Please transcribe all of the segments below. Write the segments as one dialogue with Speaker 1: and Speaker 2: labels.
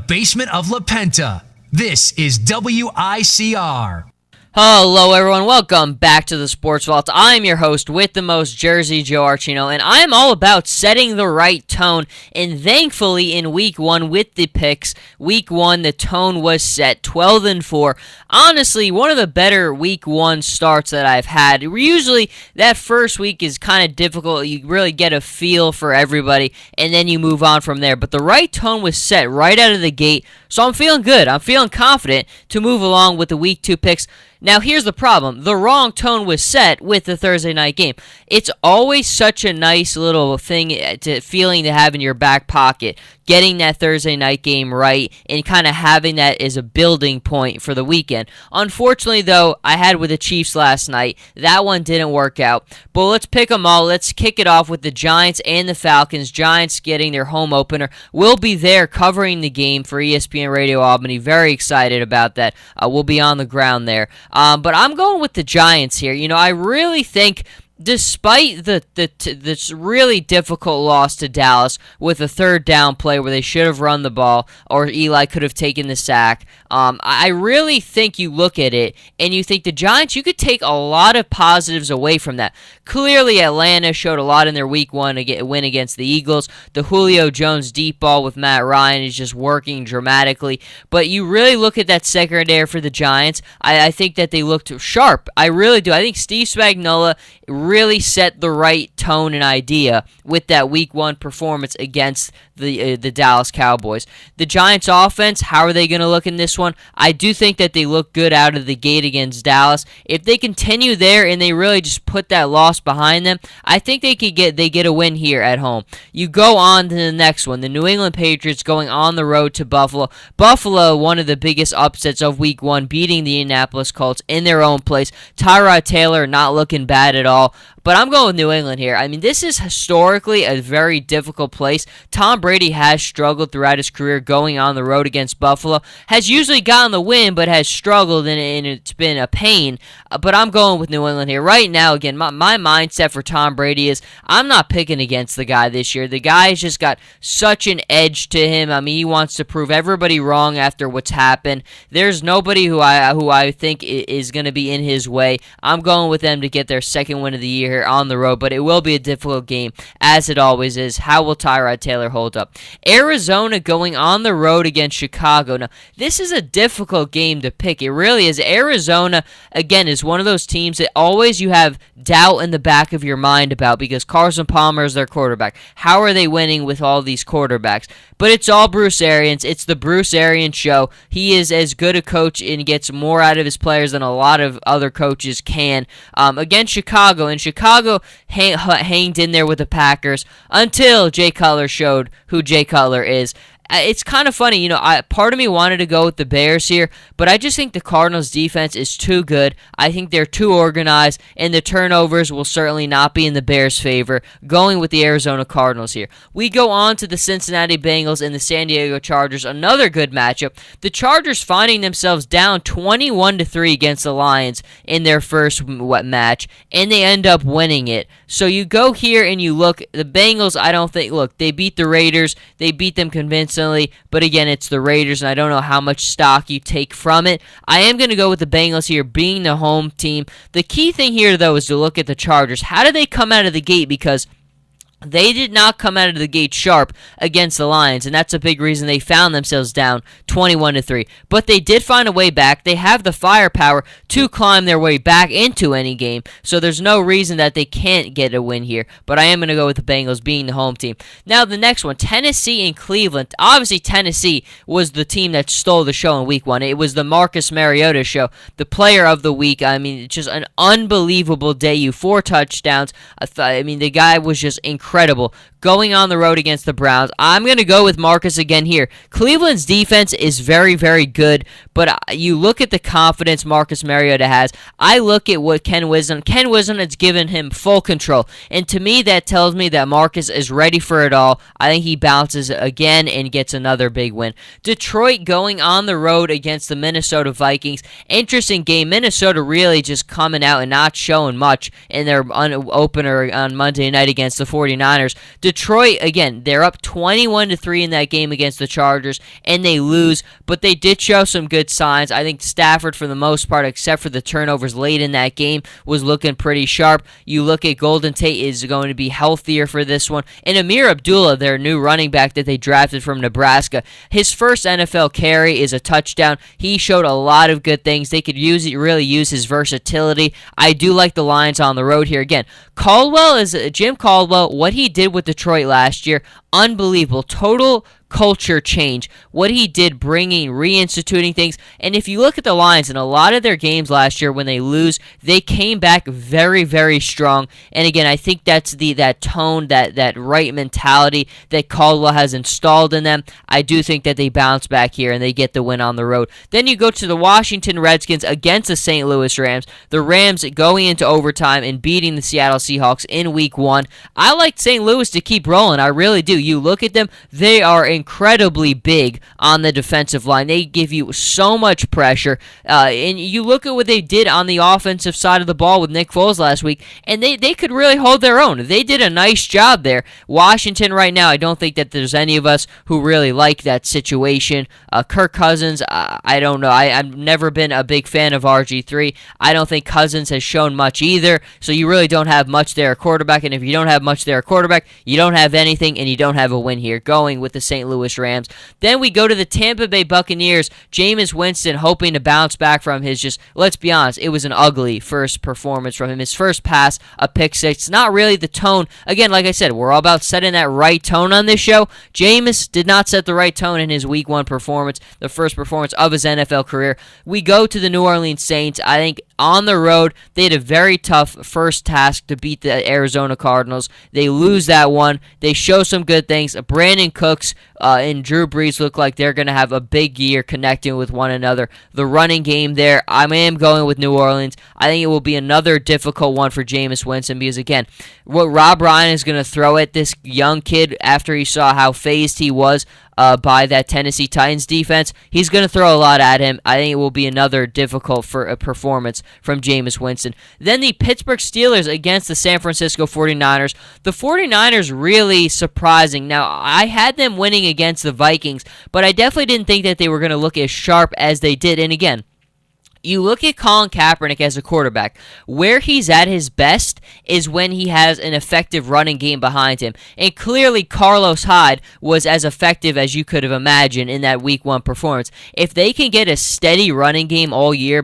Speaker 1: basement of La Penta. This is WICR.
Speaker 2: Hello everyone, welcome back to the Sports Vault. I'm your host with the most, Jersey Joe Archino, and I'm all about setting the right tone, and thankfully in week 1 with the picks, week 1 the tone was set, 12-4. Honestly, one of the better week 1 starts that I've had. Usually that first week is kind of difficult, you really get a feel for everybody, and then you move on from there, but the right tone was set right out of the gate, so I'm feeling good, I'm feeling confident to move along with the week 2 picks. Now, here's the problem. The wrong tone was set with the Thursday night game. It's always such a nice little feeling to have in your back pocket, getting that Thursday night game right and kind of having that as a building point for the weekend. Unfortunately, though, I had with the Chiefs last night. That one didn't work out. But let's pick them all. Let's kick it off with the Giants and the Falcons. Giants getting their home opener. We'll be there covering the game for ESPN Radio Albany. Very excited about that. We'll be on the ground there. But I'm going with the Giants here. You know, I really think, despite this really difficult loss to Dallas with a third down play where they should have run the ball or Eli could have taken the sack, I really think you look at it and you think the Giants, you could take a lot of positives away from that. Clearly, Atlanta showed a lot in their week 1 win against the Eagles. The Julio Jones deep ball with Matt Ryan is just working dramatically. But you really look at that secondary for the Giants, I think that they looked sharp. I really do. I think Steve Spagnuolo really set the right tone and idea with that week 1 performance against the Dallas Cowboys. The Giants offense, how are they going to look in this one? I do think that they look good out of the gate against Dallas. If they continue there and they really just put that loss behind them, I think they get a win here at home. You go on to the next one, the New England Patriots going on the road to Buffalo. Buffalo, one of the biggest upsets of week 1, beating the Indianapolis Colts in their own place. Tyrod Taylor not looking bad at all. But I'm going with New England here. I mean, this is historically a very difficult place. Tom Brady has struggled throughout his career going on the road against Buffalo. Has usually gotten the win, but has struggled, and it's been a pain. But I'm going with New England here. Right now, again, my mindset for Tom Brady is I'm not picking against the guy this year. The guy's just got such an edge to him. I mean, he wants to prove everybody wrong after what's happened. There's nobody who I think is going to be in his way. I'm going with them to get their second win of the year on the road, but it will be a difficult game, as it always is. How will Tyrod Taylor hold up? Arizona going on the road against Chicago. Now, this is a difficult game to pick. It really is. Arizona, again, is one of those teams that always you have doubt in the back of your mind about because Carson Palmer is their quarterback. How are they winning with all these quarterbacks? But it's all Bruce Arians. It's the Bruce Arians show. He is as good a coach and gets more out of his players than a lot of other coaches can. Against Chicago, and Chicago hanged in there with the Packers until Jay Cutler showed who Jay Cutler is. It's kind of funny, you know, part of me wanted to go with the Bears here, but I just think the Cardinals' defense is too good. I think they're too organized, and the turnovers will certainly not be in the Bears' favor, going with the Arizona Cardinals here. We go on to the Cincinnati Bengals and the San Diego Chargers, another good matchup. The Chargers finding themselves down 21-3 against the Lions in their first match, and they end up winning it. So you go here and you look, the Bengals, I don't think, look, they beat the Raiders, they beat them convincingly, but again, it's the Raiders, and I don't know how much stock you take from it. I am going to go with the Bengals here, being the home team. The key thing here, though, is to look at the Chargers. How do they come out of the gate? Because they did not come out of the gate sharp against the Lions, and that's a big reason they found themselves down 21-3. But they did find a way back. They have the firepower to climb their way back into any game, so there's no reason that they can't get a win here. But I am going to go with the Bengals being the home team. Now, the next one, Tennessee and Cleveland. Obviously, Tennessee was the team that stole the show in Week 1. It was the Marcus Mariota show, the player of the week. I mean, it's just an unbelievable debut. 4 touchdowns. I mean, the guy was just incredible. Going on the road against the Browns, I'm going to go with Marcus again here. Cleveland's defense is very, very good, but you look at the confidence Marcus Mariota has. I look at what Ken Wisdom has given him full control, and to me that tells me that Marcus is ready for it all. I think he bounces again and gets another big win. Detroit going on the road against the Minnesota Vikings. Interesting game. Minnesota really just coming out and not showing much in their opener on Monday night against the 49ers. 49ers. Detroit, again, they're up 21-3 in that game against the Chargers, and they lose, but they did show some good signs. I think Stafford, for the most part, except for the turnovers late in that game, was looking pretty sharp. You look at Golden Tate is going to be healthier for this one, and Amir Abdullah, their new running back that they drafted from Nebraska, his first NFL carry is a touchdown. He showed a lot of good things. They could really use his versatility. I do like the Lions on the road here. Again, Jim Caldwell, what he did with Detroit last year, unbelievable. Total culture change. What he did reinstituting things. And if you look at the Lions in a lot of their games last year when they lose, they came back very, very strong. And again, I think that's that tone, that right mentality that Caldwell has installed in them. I do think that they bounce back here and they get the win on the road. Then you go to the Washington Redskins against the St. Louis Rams. The Rams going into overtime and beating the Seattle Seahawks in week 1. I like St. Louis to keep rolling. I really do. You look at them, they are incredibly big on the defensive line. They give you so much pressure. And you look at what they did on the offensive side of the ball with Nick Foles last week, and they could really hold their own. They did a nice job there. Washington right now, I don't think that there's any of us who really like that situation. Kirk Cousins, I don't know. I've never been a big fan of RG3. I don't think Cousins has shown much either, so you really don't have much there at quarterback, and if you don't have much there at quarterback, you don't have anything, and you don't have a win here. Going with the St. Louis Rams. Then we go to the Tampa Bay Buccaneers. Jameis Winston hoping to bounce back from his let's be honest, it was an ugly first performance from him. His first pass, a pick six, not really the tone. Again, like I said, we're all about setting that right tone on this show. Jameis did not set the right tone in his week 1 performance, the first performance of his NFL career. We go to the New Orleans Saints. I think on the road, they had a very tough first task to beat the Arizona Cardinals. They lose that one. They show some good things. Brandon Cooks and Drew Brees look like they're going to have a big year connecting with one another. The running game there, I am going with New Orleans. I think it will be another difficult one for Jameis Winston because, again, what Rob Ryan is going to throw at this young kid after he saw how phased he was by that Tennessee Titans defense, he's going to throw a lot at him. I think it will be another difficult performance from Jameis Winston. Then the Pittsburgh Steelers against the San Francisco 49ers. The 49ers really surprising. Now, I had them winning against the Vikings, but I definitely didn't think that they were going to look as sharp as they did. And again, you look at Colin Kaepernick as a quarterback. Where he's at his best is when he has an effective running game behind him. And clearly, Carlos Hyde was as effective as you could have imagined in that Week 1 performance. If they can get a steady running game all year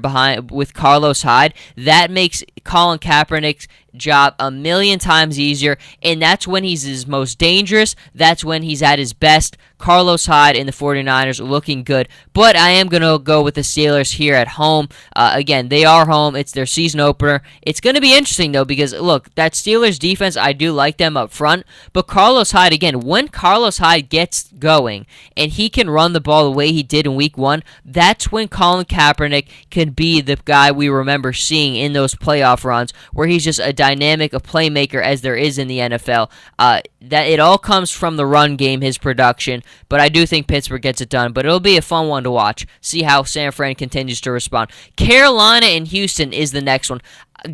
Speaker 2: with Carlos Hyde, that makes Colin Kaepernick's job a million times easier, and that's when he's his most dangerous. That's when he's at his best. Carlos Hyde and the 49ers looking good, but I am going to go with the Steelers here at home. Again, they are home. It's their season opener. It's going to be interesting, though, because, look, that Steelers defense, I do like them up front, but Carlos Hyde, again, when Carlos Hyde gets going and he can run the ball the way he did in Week 1, that's when Colin Kaepernick can be the guy we remember seeing in those playoff runs, where he's just a dynamic, a playmaker as there is in the NFL. That it all comes from the run game, his production, but I do think Pittsburgh gets it done. But it'll be a fun one to watch. See how San Fran continues to respond. Carolina and Houston is the next one.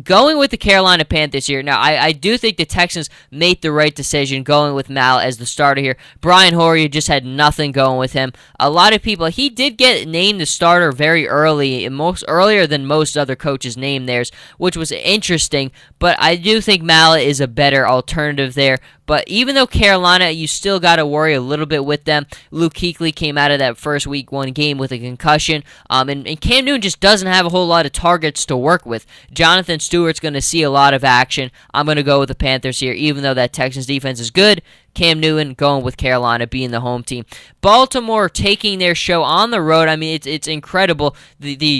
Speaker 2: Going with the Carolina Panthers here. Now, I do think the Texans made the right decision going with Mal as the starter here. Brian Hoyer just had nothing going with him. A lot of people, he did get named the starter very early, earlier than most other coaches named theirs, which was interesting, but I do think Mallet is a better alternative there. But even though Carolina, you still got to worry a little bit with them. Luke Kuechly came out of that first Week 1 game with a concussion, and Cam Newton just doesn't have a whole lot of targets to work with. Jonathan Stewart's going to see a lot of action. I'm going to go with the Panthers here, even though that Texans defense is good. Cam Newton going with Carolina being the home team. Baltimore taking their show on the road. I mean, it's incredible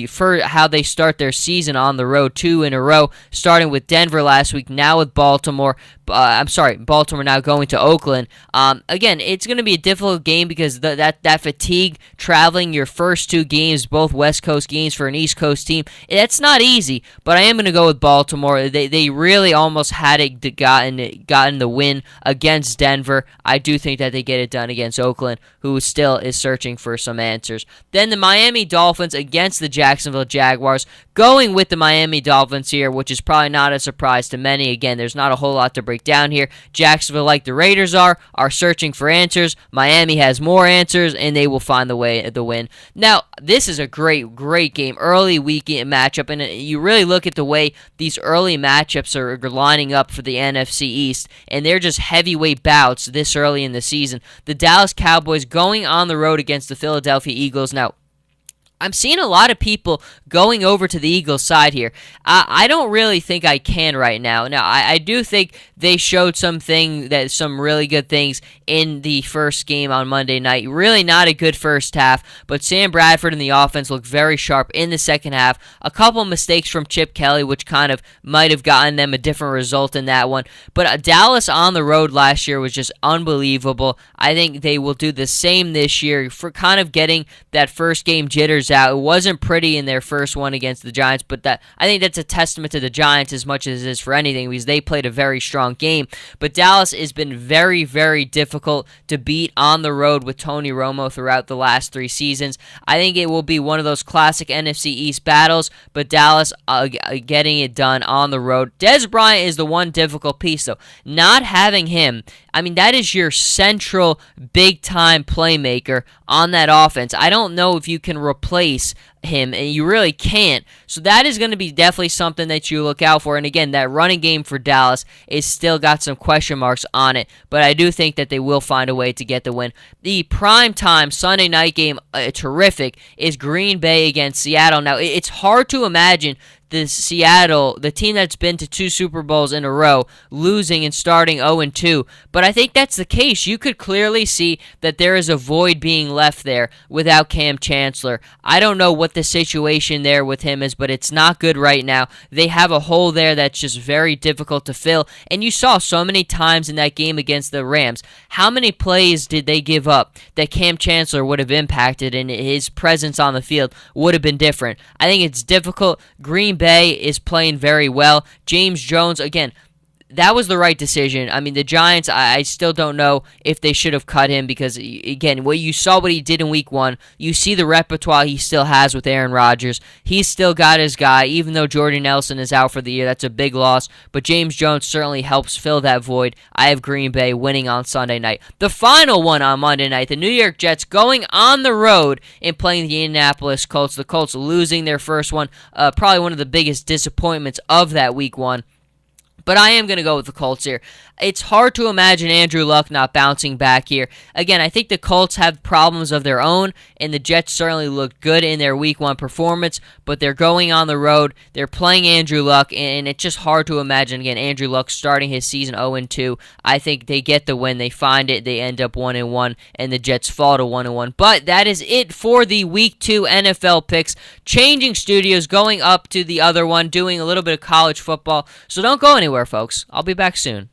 Speaker 2: for how they start their season on the road, 2 in a row, starting with Denver last week, now with Baltimore. Baltimore now going to Oakland. Again, it's going to be a difficult game because that fatigue traveling your first 2 games, both West Coast games for an East Coast team, that's not easy. But I am going to go with Baltimore. They really almost had it gotten the win against Denver. Denver. I do think that they get it done against Oakland, who still is searching for some answers. Then the Miami Dolphins against the Jacksonville Jaguars. Going with the Miami Dolphins here, which is probably not a surprise to many. Again, there's not a whole lot to break down here. Jacksonville, like the Raiders are searching for answers. Miami has more answers, and they will find the way to win. Now, this is a great game. Early weekend matchup, and you really look at the way these early matchups are lining up for the NFC East, and they're just heavyweight bouts this early in the season. The Dallas Cowboys going on the road against the Philadelphia Eagles. Now, I'm seeing a lot of people going over to the Eagles side here. I don't really think I can right now. Now, I do think they showed some really good things in the first game on Monday night. Really not a good first half, but Sam Bradford and the offense looked very sharp in the second half. A couple mistakes from Chip Kelly, which kind of might have gotten them a different result in that one. But Dallas on the road last year was just unbelievable. I think they will do the same this year for kind of getting that first game jitters out. It wasn't pretty in their first one against the Giants, but I think that's a testament to the Giants as much as it is for anything, because they played a very strong game. But Dallas has been very, very difficult to beat on the road with Tony Romo throughout the last 3 seasons. I think it will be one of those classic NFC East battles, but Dallas getting it done on the road. Dez Bryant is the one difficult piece, though. Not having him, I mean, that is your central big-time playmaker on that offense. I don't know if you can replace him, and you really can't. So that is going to be definitely something that you look out for. And again, that running game for Dallas is still got some question marks on it, but I do think that they will find a way to get the win. The primetime Sunday night game, terrific, is Green Bay against Seattle. Now, it's hard to imagine the team that's been to 2 Super Bowls in a row, losing and starting 0-2. But I think that's the case. You could clearly see that there is a void being left there without Cam Chancellor. I don't know what the situation there with him is, but it's not good right now. They have a hole there that's just very difficult to fill. And you saw so many times in that game against the Rams, how many plays did they give up that Cam Chancellor would have impacted, and his presence on the field would have been different. I think it's difficult. Green Bay is playing very well. James Jones, again, that was the right decision. I mean, the Giants, I still don't know if they should have cut him, because, again, you saw what he did in week 1. You see the repertoire he still has with Aaron Rodgers. He's still got his guy, even though Jordy Nelson is out for the year. That's a big loss, but James Jones certainly helps fill that void. I have Green Bay winning on Sunday night. The final one on Monday night, the New York Jets going on the road and playing the Indianapolis Colts. The Colts losing their first one, probably one of the biggest disappointments of that week 1. But I am going to go with the Colts here. It's hard to imagine Andrew Luck not bouncing back here. Again, I think the Colts have problems of their own, and the Jets certainly looked good in their Week 1 performance, but they're going on the road. They're playing Andrew Luck, and it's just hard to imagine, again, Andrew Luck starting his season 0-2. I think they get the win. They find it. They end up 1-1, and the Jets fall to 1-1. But that is it for the Week 2 NFL picks. Changing studios, going up to the other one, doing a little bit of college football. So don't go anywhere, folks. I'll be back soon.